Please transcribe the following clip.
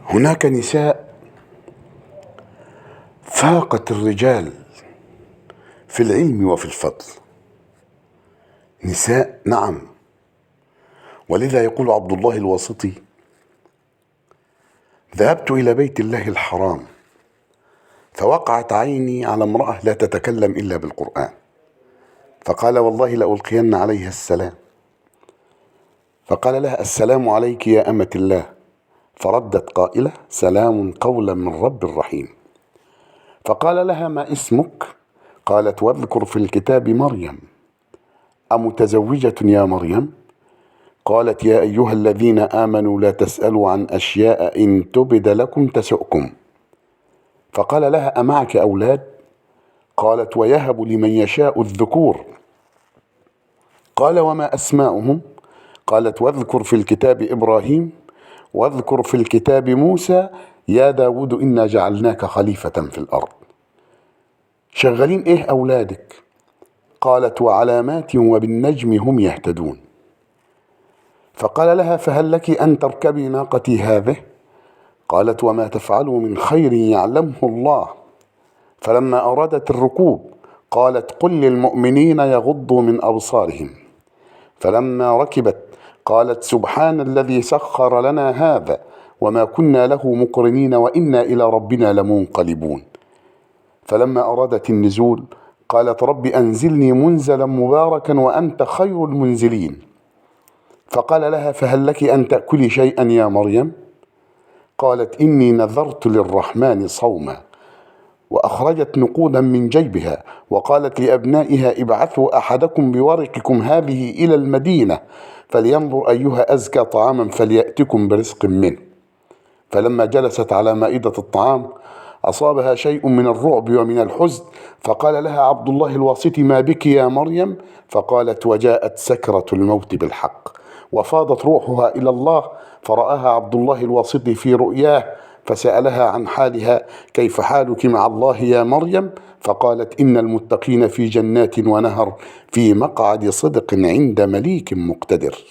هناك نساء فاقت الرجال في العلم وفي الفضل. نساء، نعم. ولذا يقول عبد الله الواسطي: ذهبت إلى بيت الله الحرام فوقعت عيني على امرأة لا تتكلم إلا بالقرآن، فقال: والله لألقين عليها السلام. فقال لها: السلام عليك يا أمة الله. فردت قائلة: سلام قولا من رب رحيم. فقال لها: ما اسمك؟ قالت: واذكر في الكتاب مريم. أمتزوجة يا مريم؟ قالت: يا أيها الذين آمنوا لا تسألوا عن أشياء إن تبد لكم تسؤكم. فقال لها: أمعك أولاد؟ قالت: ويهب لمن يشاء الذكور. قال: وما أسماؤهم؟ قالت: واذكر في الكتاب إبراهيم واذكر في الكتاب موسى يا داود إنا جعلناك خليفة في الأرض. شغالين إيه أولادك؟ قالت: وعلامات وبالنجم هم يهتدون. فقال لها: فهل لك أن تركبي ناقتي هذه؟ قالت: وما تفعلوا من خير يعلمه الله. فلما أرادت الركوب قالت: قل للمؤمنين يغضوا من أبصارهم. فلما ركبت قالت: سبحان الذي سخر لنا هذا وما كنا له مقرنين وإنا إلى ربنا لمنقلبون. فلما أرادت النزول قالت: رب أنزلني منزلا مباركا وأنت خير المنزلين. فقال لها: فهل لك أن تأكلي شيئا يا مريم؟ قالت: إني نذرت للرحمن صوما. وأخرجت نقودا من جيبها وقالت لأبنائها: ابعثوا أحدكم بورقكم هذه إلى المدينة فلينظر أيها أزكى طعاما فليأتكم برزق منه. فلما جلست على مائدة الطعام أصابها شيء من الرعب ومن الحزن، فقال لها عبد الله الواسطي: ما بك يا مريم؟ فقالت: وجاءت سكرة الموت بالحق. وفاضت روحها إلى الله، فرآها عبد الله الواسطي في رؤياه فسألها عن حالها: كيف حالك مع الله يا مريم؟ فقالت: إن المتقين في جنات ونهر في مقعد صدق عند مليك مقتدر.